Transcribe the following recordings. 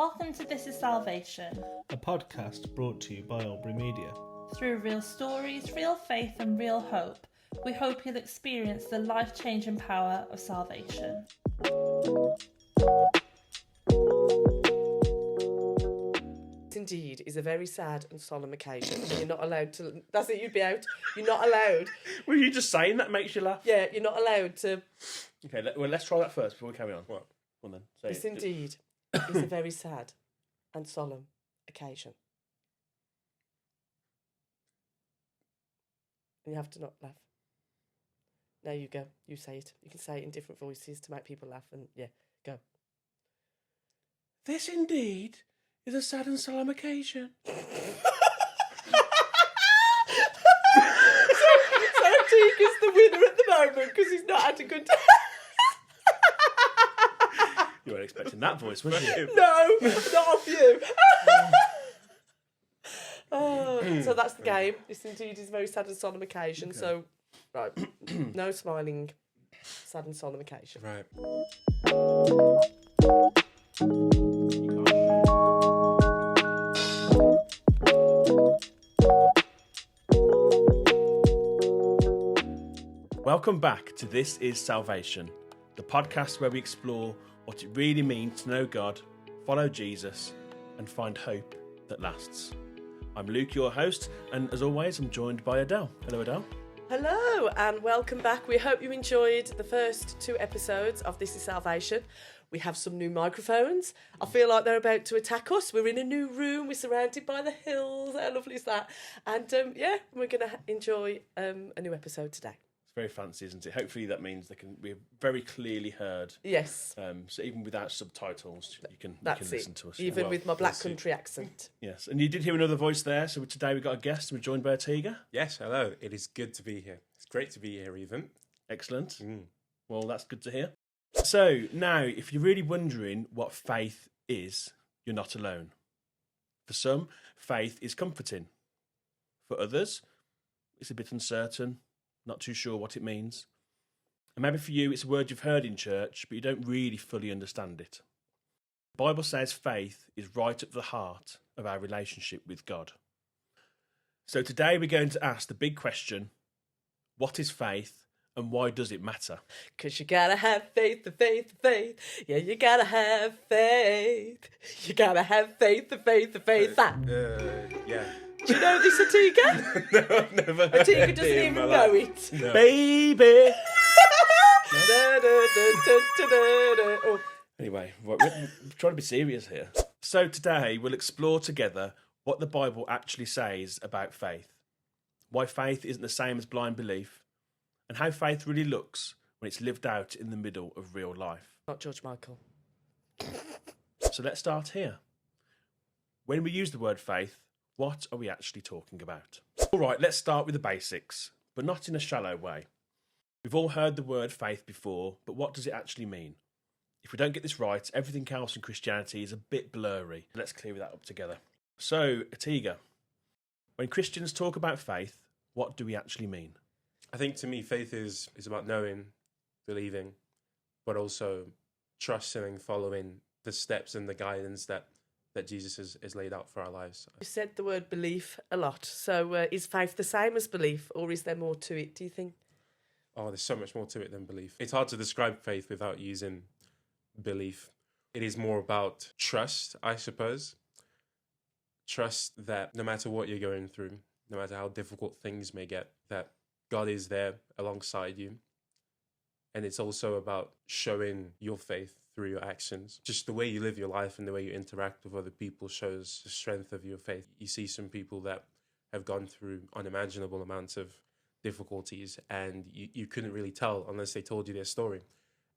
Welcome to This is Salvation, a podcast brought to you by Albury Media. Through real stories, real faith and real hope, we hope you'll experience the life-changing power of salvation. Indeed is a very sad and solemn occasion. You're not allowed to... That's it, you'd be out. You're not allowed... Were you just saying that makes you laugh? Yeah, you're not allowed to... Okay, let's try that first before we carry on. Right. Well then. Say This it. indeed is a very sad and solemn occasion. And you have to not laugh. There you go. You say it. You can say it in different voices to make people laugh and, yeah, go. This indeed is a sad and solemn occasion. So Tegan's the winner at the moment because he's not had a good time. You weren't expecting that voice, were you? No, not off you. So that's the game. This indeed is a very sad and solemn occasion. Okay. So, right, no smiling, sad and solemn occasion. Right. Welcome back to This is Salvation, the podcast where we explore what it really means to know God, follow Jesus, and find hope that lasts. I'm Luke, your host, and as always, I'm joined by Adele. Hello, Adele. Hello, and welcome back. We hope you enjoyed the first 2 episodes of This is Salvation. We have some new microphones. I feel like they're about to attack us. We're in a new room. We're surrounded by the hills. How lovely is that? And we're going to enjoy a new episode today. It's very fancy, isn't it? Hopefully that means we're very clearly heard. Yes. So even without subtitles, you can listen to us. Even with my black country accent. Yes, and you did hear another voice there. So today we've got a guest. We're joined by Tiga. Yes, hello. It is good to be here. It's great to be here, even. Excellent. Well, that's good to hear. So now, if you're really wondering what faith is, you're not alone. For some, faith is comforting. For others, it's a bit uncertain. Not too sure what it means. And maybe for you, it's a word you've heard in church, but you don't really fully understand it. The Bible says faith is right at the heart of our relationship with God. So today we're going to ask the big question, what is faith and why does it matter? Because you gotta have faith, the faith, the faith. Yeah, you gotta have faith. You gotta have faith, the faith, the faith. Yeah. Do you know this, Atiga? No, I've never heard Atiga doesn't even know it. No. Baby! Oh. Anyway, we're trying to be serious here. So today we'll explore together what the Bible actually says about faith, why faith isn't the same as blind belief, and how faith really looks when it's lived out in the middle of real life. Not George Michael. So let's start here. When we use the word faith, what are we actually talking about? All right, let's start with the basics, but not in a shallow way. We've all heard the word faith before, but what does it actually mean? If we don't get this right, everything else in Christianity is a bit blurry. Let's clear that up together. So, Atiga, when Christians talk about faith, what do we actually mean? I think to me, faith is about knowing, believing, but also trusting and following the steps and the guidance that Jesus has laid out for our lives. You said the word belief a lot. So is faith the same as belief, or is there more to it, do you think? Oh, there's so much more to it than belief. It's hard to describe faith without using belief. It is more about trust, I suppose. Trust that no matter what you're going through, no matter how difficult things may get, that God is there alongside you. And it's also about showing your faith through your actions. Just the way you live your life and the way you interact with other people shows the strength of your faith. You see some people that have gone through unimaginable amounts of difficulties and you couldn't really tell unless they told you their story.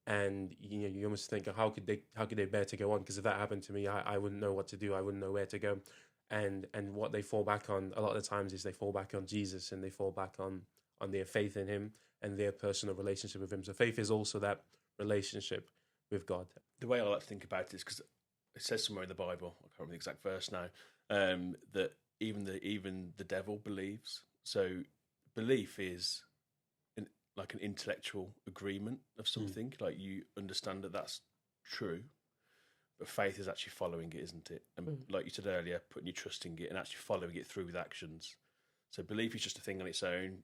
And you almost think, how could they bear to go on? Because if that happened to me, I wouldn't know what to do. I wouldn't know where to go. And what they fall back on a lot of the times is they fall back on Jesus and they fall back on their faith in him and their personal relationship with him. So faith is also that relationship with God. The way I like to think about it is because it says somewhere in the Bible, I can't remember the exact verse now, that even the devil believes. So belief is like an intellectual agreement of something, like you understand that that's true. But faith is actually following it, isn't it? And like you said earlier, putting your trust in it and actually following it through with actions. So belief is just a thing on its own.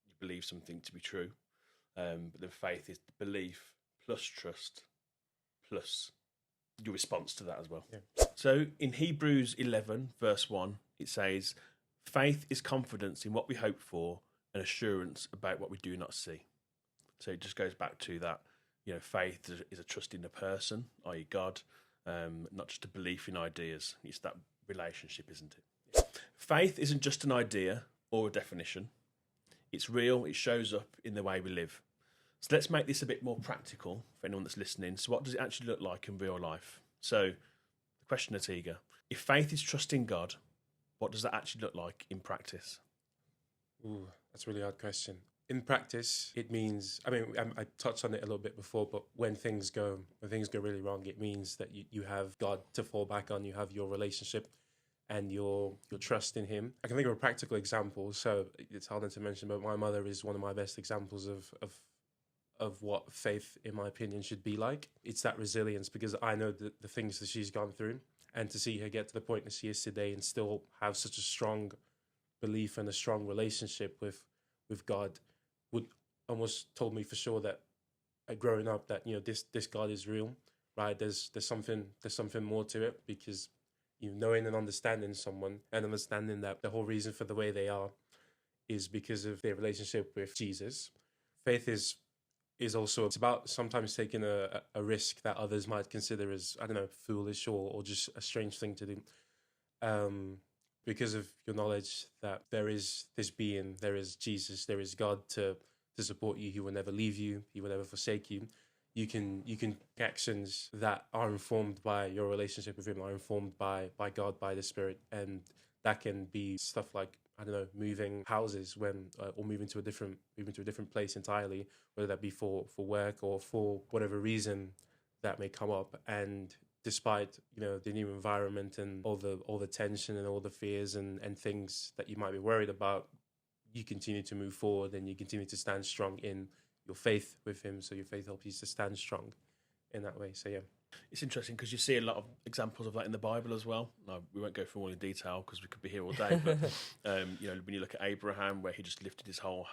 You believe something to be true. But then faith is belief plus trust plus your response to that as well. Yeah. So in Hebrews 11, verse 1, it says, faith is confidence in what we hope for and assurance about what we do not see. So it just goes back to that, faith is a trust in a person, i.e. God, not just a belief in ideas. It's that relationship, isn't it? Faith isn't just an idea or a definition. It's real. It shows up in the way we live. So let's make this a bit more practical for anyone that's listening. So what does it actually look like in real life? So the question, Atiga, if faith is trusting God, what does that actually look like in practice? Ooh, that's a really hard question. In practice, it means, I touched on it a little bit before, but when things go really wrong, it means that you have God to fall back on, you have your relationship and your trust in him. I can think of a practical example, so it's harder to mention, but my mother is one of my best examples of what faith, in my opinion, should be like. It's that resilience, because I know the things that she's gone through, and to see her get to the point that she is today and still have such a strong belief and a strong relationship with God would almost told me for sure that growing up that this God is real, right? There's something more to it, because knowing and understanding someone and understanding that the whole reason for the way they are is because of their relationship with Jesus. Faith is also, it's about sometimes taking a risk that others might consider as, I don't know, foolish or just a strange thing to do. Because of your knowledge that there is this being, there is Jesus, there is God to support you. He will never leave you. He will never forsake you. You can actions that are informed by your relationship with him, are informed by God, by the Spirit. And that can be stuff like, I don't know, moving houses or moving to a different place entirely, whether that be for work or for whatever reason that may come up. And despite the new environment and all the tension and all the fears and things that you might be worried about, you continue to move forward and you continue to stand strong in your faith with him. So your faith helps you to stand strong in that way. So yeah. It's interesting because you see a lot of examples of that in the Bible as well. No, we won't go through all in detail because we could be here all day. But when you look at Abraham, where he just lifted his whole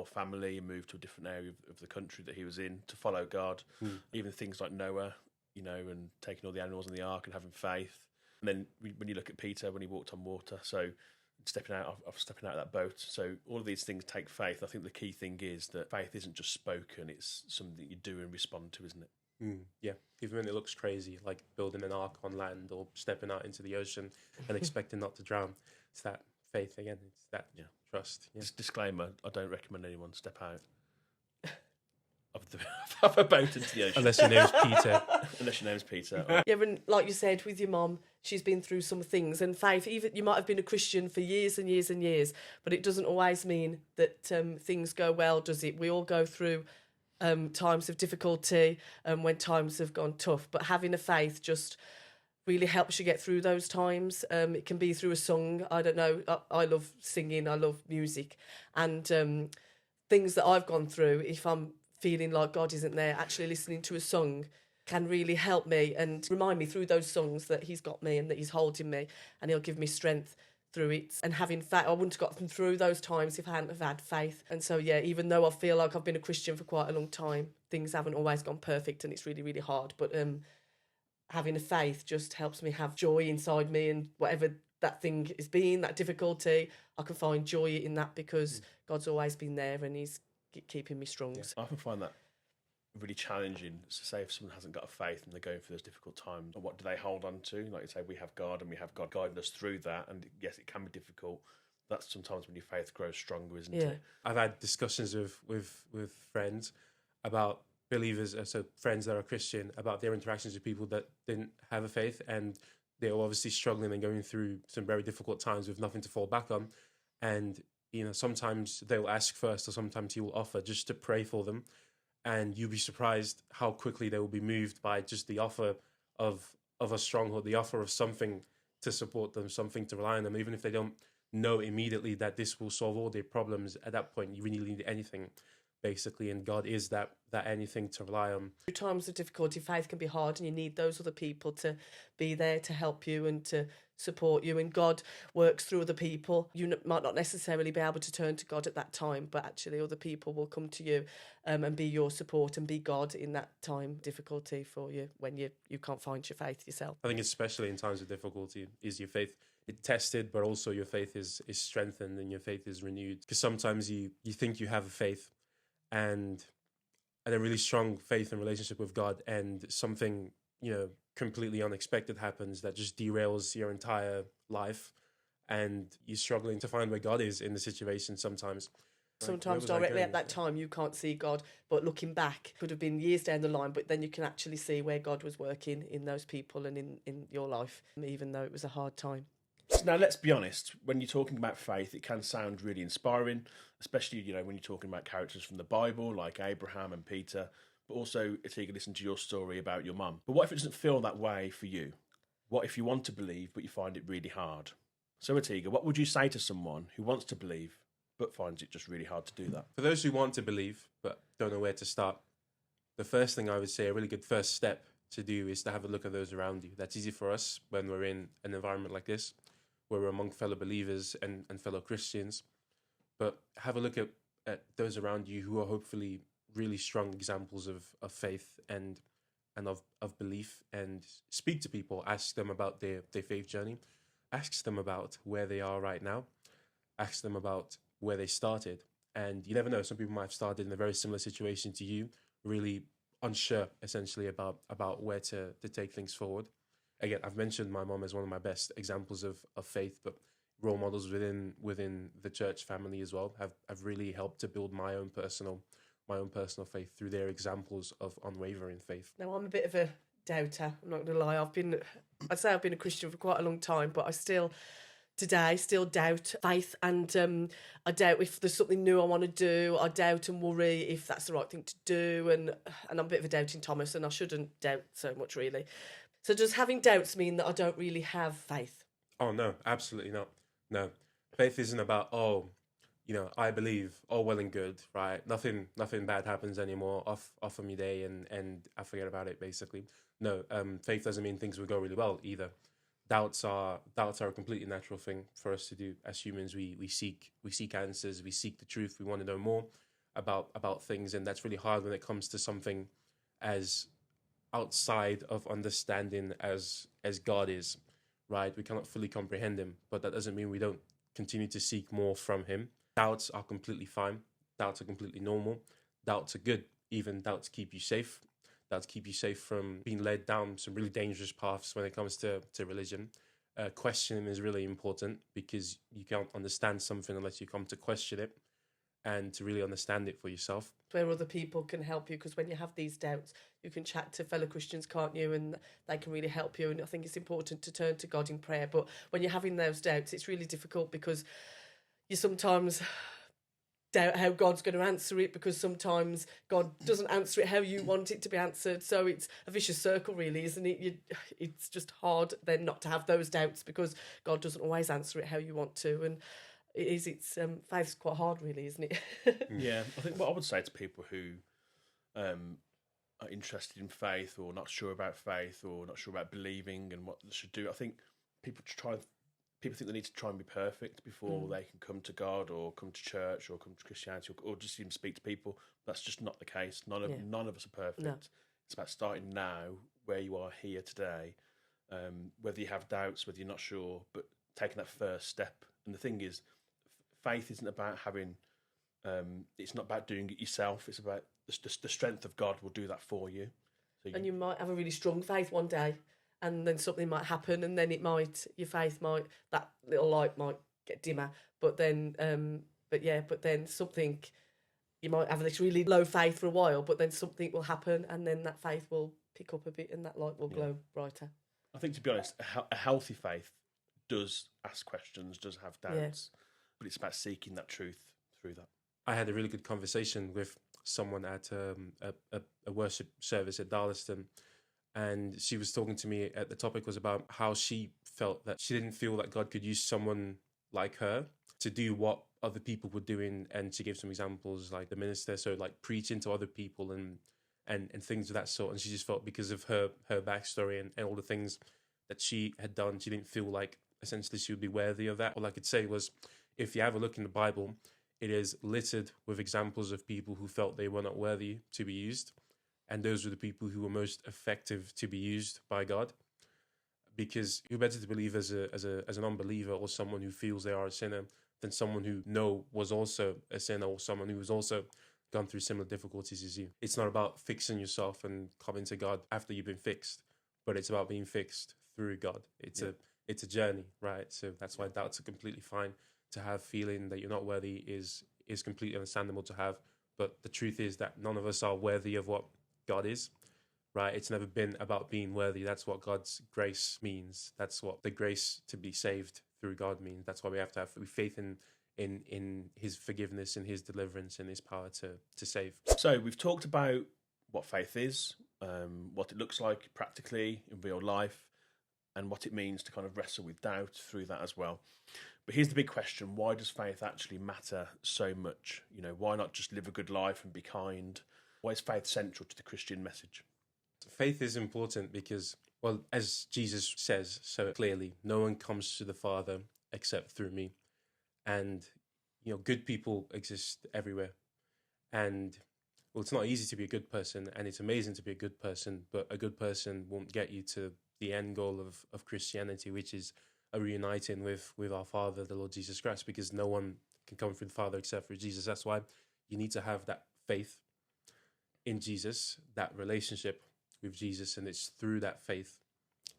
family and moved to a different area of the country that he was in to follow God. Even things like Noah, and taking all the animals in the ark and having faith. And then when you look at Peter, when he walked on water, so stepping out of that boat. So all of these things take faith. I think the key thing is that faith isn't just spoken; it's something you do and respond to, isn't it? Yeah, even when it looks crazy, like building an ark on land or stepping out into the ocean and expecting not to drown. It's that faith again. It's that trust. Yeah. Just disclaimer: I don't recommend anyone step out of a boat into the ocean unless your name's Peter. Unless your name's Peter. Yeah, and like you said, with your mom, she's been through some things, and faith. Even you might have been a Christian for years and years and years, but it doesn't always mean that things go well, does it? We all go through times of difficulty when times have gone tough, but having a faith just really helps you get through those times. It can be through a song. I don't know. I love singing. I love music, and things that I've gone through. If I'm feeling like God isn't there, actually listening to a song can really help me and remind me through those songs that he's got me and that he's holding me and he'll give me strength through it. And having faith, I wouldn't have gotten through those times if I hadn't have had faith. And so, yeah, even though I feel like I've been a Christian for quite a long time, things haven't always gone perfect and it's really, really hard. But having a faith just helps me have joy inside me, and whatever that thing is being, that difficulty, I can find joy in that because God's always been there and he's keeping me strong. Yeah. I often find that really challenging. So say if someone hasn't got a faith and they're going through those difficult times, what do they hold on to? Like you say, we have God and we have God guiding us through that. And yes, it can be difficult. That's sometimes when your faith grows stronger, isn't it? I've had discussions with friends about believers, so friends that are Christian, about their interactions with people that didn't have a faith, and they were obviously struggling and going through some very difficult times with nothing to fall back on. And sometimes they'll ask first, or sometimes he will offer just to pray for them. And you'll be surprised how quickly they will be moved by just the offer of a stronghold, the offer of something to support them, something to rely on them, even if they don't know immediately that this will solve all their problems. At that point, you really need anything basically, and God is that anything to rely on. Through times of difficulty, faith can be hard, and you need those other people to be there to help you and to support you. And God works through other people. You might not necessarily be able to turn to God at that time, but actually other people will come to you and be your support and be God in that time difficulty for you when you can't find your faith yourself. I think especially in times of difficulty is your faith tested, but also your faith is strengthened and your faith is renewed. Because sometimes you think you have a faith and a really strong faith and relationship with God, and something, completely unexpected happens that just derails your entire life, and you're struggling to find where God is in the situation sometimes. Sometimes directly at that time you can't see God, but looking back could have been years down the line, but then you can actually see where God was working in those people and in your life, even though it was a hard time. So now, let's be honest, when you're talking about faith, it can sound really inspiring, especially, when you're talking about characters from the Bible, like Abraham and Peter, but also, Atiga, listen to your story about your mum. But what if it doesn't feel that way for you? What if you want to believe, but you find it really hard? So, Atiga, what would you say to someone who wants to believe, but finds it just really hard to do that? For those who want to believe, but don't know where to start, the first thing I would say, a really good first step to do, is to have a look at those around you. That's easy for us when we're in an environment like this, where we're among fellow believers and fellow Christians. But have a look at those around you who are hopefully really strong examples of faith and of belief, and speak to people, ask them about their faith journey, ask them about where they are right now, ask them about where they started. And you never know, some people might have started in a very similar situation to you, really unsure essentially about where to take things forward. Again, I've mentioned my mom as one of my best examples of faith, but role models within the church family as well have really helped to build my own personal faith through their examples of unwavering faith. Now, I'm a bit of a doubter, I'm not going to lie. I'd say I've been a Christian for quite a long time, but I still doubt faith, and I doubt if there's something new I want to do. I doubt and worry if that's the right thing to do, and I'm a bit of a doubting Thomas, and I shouldn't doubt so much, really. So does having doubts mean that I don't really have faith? Oh, no, absolutely not. No. Faith isn't about, I believe, well and good, right? Nothing bad happens anymore, off of my day, and I forget about it, basically. No, faith doesn't mean things will go really well either. Doubts are a completely natural thing for us to do as humans. We seek answers, we seek the truth, we want to know more about things, and that's really hard when it comes to something as outside of understanding as God is, right? We cannot fully comprehend him, but that doesn't mean we don't continue to seek more from him. Doubts are completely fine. Doubts are completely normal. Doubts are good. Even doubts keep you safe. Doubts keep you safe from being led down some really dangerous paths when it comes to religion. Questioning is really important, because you can't understand something unless you come to question it and to really understand it for yourself. Where other people can help you, because when you have these doubts, you can chat to fellow Christians, can't you? And they can really help you. And I think it's important to turn to God in prayer. But when you're having those doubts, it's really difficult, because you sometimes doubt how God's going to answer it, because sometimes God doesn't answer it how you want it to be answered. So it's a vicious circle, really, isn't it? It's just hard then not to have those doubts, because God doesn't always answer it how you want to. And faith's quite hard, really, isn't it? Yeah, I think what I would say to people who are interested in faith, or not sure about faith, or not sure about believing and what they should do, I think people think they need to try and be perfect before they can come to God, or come to church, or come to Christianity, or just even speak to people. That's just not the case. None of us are perfect. No. It's about starting now, where you are here today, whether you have doubts, whether you're not sure, but taking that first step. And the thing is, faith isn't about having, it's not about doing it yourself. It's about the strength of God will do that for you. And you might have a really strong faith one day, and then something might happen, and then your faith might, that little light might get dimmer. But then, something, you might have this really low faith for a while, but then something will happen, and then that faith will pick up a bit, and that light will glow brighter. I think, to be honest, a healthy faith does ask questions, does have doubts, but it's about seeking that truth through that. I had a really good conversation with someone at a worship service at Darlaston, and she was talking to me. The topic was about how she felt that she didn't feel that God could use someone like her to do what other people were doing, and she gave some examples like the minister, so like preaching to other people and things of that sort. And she just felt because of her backstory and all the things that she had done, she didn't feel like essentially she would be worthy of that. All I could say was, if you have a look in the Bible, it is littered with examples of people who felt they were not worthy to be used. And those were the people who were most effective to be used by God. Because who better to believe as an unbeliever or someone who feels they are a sinner than someone who was also a sinner, or someone who was also gone through similar difficulties as you. It's not about fixing yourself and coming to God after you've been fixed, but it's about being fixed through God. It's a journey, right? So that's why doubts are completely fine. To have feeling that you're not worthy is completely understandable to have. But the truth is that none of us are worthy of what God is, right? It's never been about being worthy. That's what God's grace means. That's what the grace to be saved through God means. That's why we have to have faith in his forgiveness and his deliverance and his power to save. So we've talked about what faith is, what it looks like practically in real life, and what it means to kind of wrestle with doubt through that as well. But here's the big question: why does faith actually matter so much? You know, why not just live a good life and be kind? Why is faith central to the Christian message? Faith is important because, well, as Jesus says so clearly, no one comes to the Father except through me. And, you know, good people exist everywhere. And, well, it's not easy to be a good person, and it's amazing to be a good person, but a good person won't get you to the end goal of Christianity, which is a reuniting with our Father, the Lord Jesus Christ, because no one can come through the Father except through Jesus. That's why you need to have that faith in Jesus, that relationship with Jesus, and it's through that faith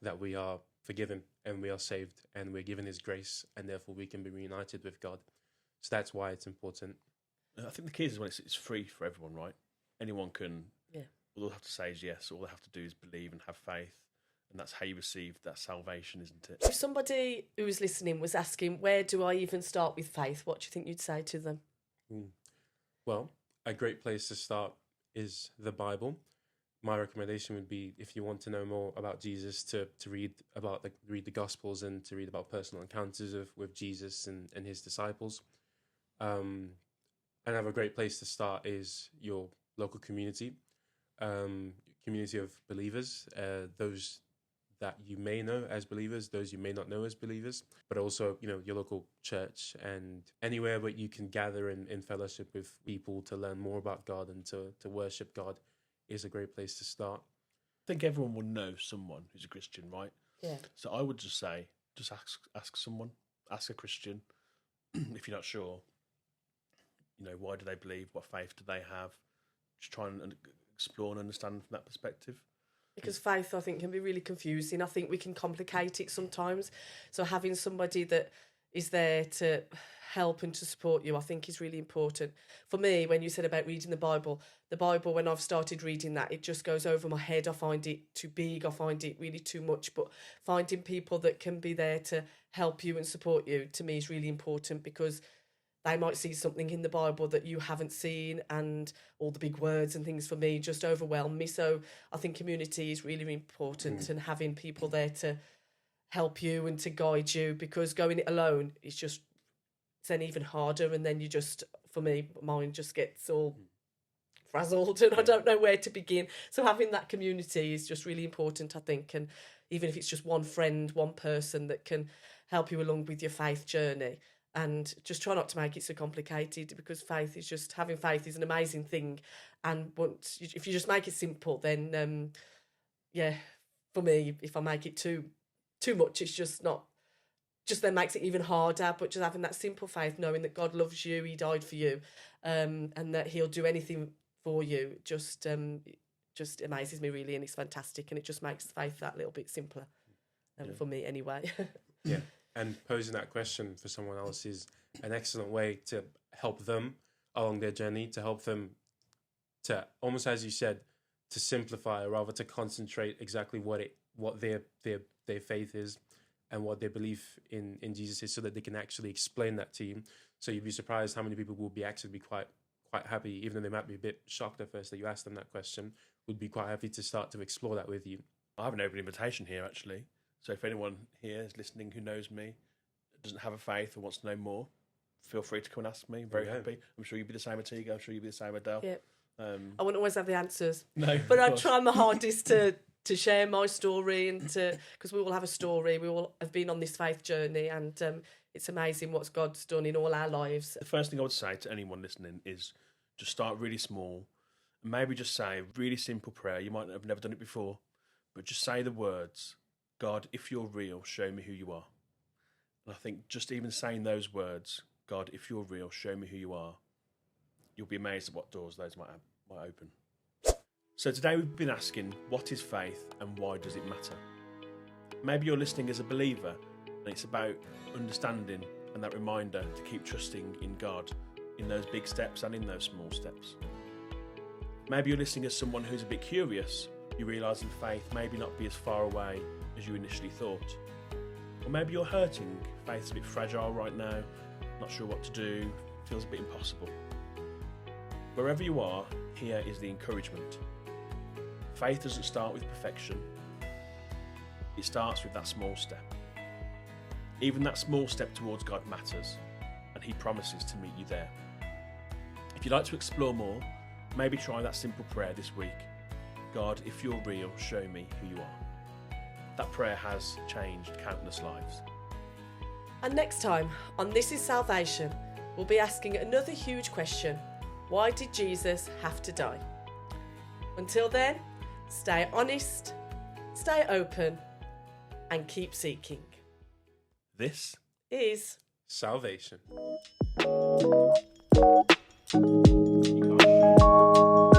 that we are forgiven and we are saved and we're given his grace, and therefore we can be reunited with God. So that's why it's important. I think the key is when it's free for everyone, right? Anyone can, all they have to say is yes, all they have to do is believe and have faith, and that's how you receive that salvation, isn't it? If somebody who was listening was asking, where do I even start with faith, what do you think you'd say to them? Well, a great place to start is the Bible. My recommendation would be, if you want to know more about Jesus, to read the Gospels and to read about personal encounters with Jesus and his disciples. Another great place to start is your local community, community of believers, those that you may know as believers, those you may not know as believers, but also, you know, your local church and anywhere where you can gather in fellowship with people to learn more about God and to worship God is a great place to start. I think everyone will know someone who's a Christian, right? Yeah. So I would just say, just ask someone, ask a Christian, if you're not sure, you know, why do they believe? What faith do they have? Just try and explore and understand from that perspective. Because faith, I think, can be really confusing. I think we can complicate it sometimes. So having somebody that is there to help and to support you, I think, is really important. For me, when you said about reading the Bible, when I've started reading that, it just goes over my head. I find it too big. I find it really too much. But finding people that can be there to help you and support you, to me, is really important, because they might see something in the Bible that you haven't seen, and all the big words and things for me just overwhelm me. So I think community is really important, and having people there to help you and to guide you, because going it alone is just, it's then even harder. And then you just, for me, mine just gets all frazzled and I don't know where to begin. So having that community is just really important, I think. And even if it's just one friend, one person that can help you along with your faith journey. And just try not to make it so complicated, because having faith is an amazing thing. And if you just make it simple, then, for me, if I make it too much, it's just then makes it even harder. But just having that simple faith, knowing that God loves you, he died for you, and that he'll do anything for you, just amazes me, really. And it's fantastic. And it just makes faith that little bit simpler, for me anyway. Yeah. And posing that question for someone else is an excellent way to help them along their journey, to help them to, almost as you said, to simplify, or rather to concentrate exactly what their faith is and what their belief in Jesus is, so that they can actually explain that to you. So you'd be surprised how many people will be actually quite happy, even though they might be a bit shocked at first that you asked them that question, would be quite happy to start to explore that with you. I have an open invitation here, actually. So if anyone here is listening who knows me, doesn't have a faith or wants to know more, feel free to come and ask me. I'm very Yeah. happy. I'm sure you'll be the same with Tigo. I'm sure you'll be the same with Adele. Yeah. Um, I wouldn't always have the answers. no, But of I course. try my hardest to share my story and because we all have a story. We all have been on this faith journey, and it's amazing what God's done in all our lives. The first thing I would say to anyone listening is just start really small. And maybe just say a really simple prayer. You might have never done it before, but just say the words, God, if you're real, show me who you are. And I think just even saying those words, God, if you're real, show me who you are, you'll be amazed at what doors those might open. So today we've been asking, what is faith and why does it matter? Maybe you're listening as a believer and it's about understanding and that reminder to keep trusting in God in those big steps and in those small steps. Maybe you're listening as someone who's a bit curious. You realise in faith maybe not be as far away as you initially thought. Or maybe you're hurting, faith's a bit fragile right now, not sure what to do, feels a bit impossible. Wherever you are, here is the encouragement. Faith doesn't start with perfection. It starts with that small step. Even that small step towards God matters, and He promises to meet you there. If you'd like to explore more, maybe try that simple prayer this week. God, if you're real, show me who you are. That prayer has changed countless lives. And next time on This Is Salvation, we'll be asking another huge question. Why did Jesus have to die? Until then, stay honest, stay open, and keep seeking. This Is Salvation. you can't share.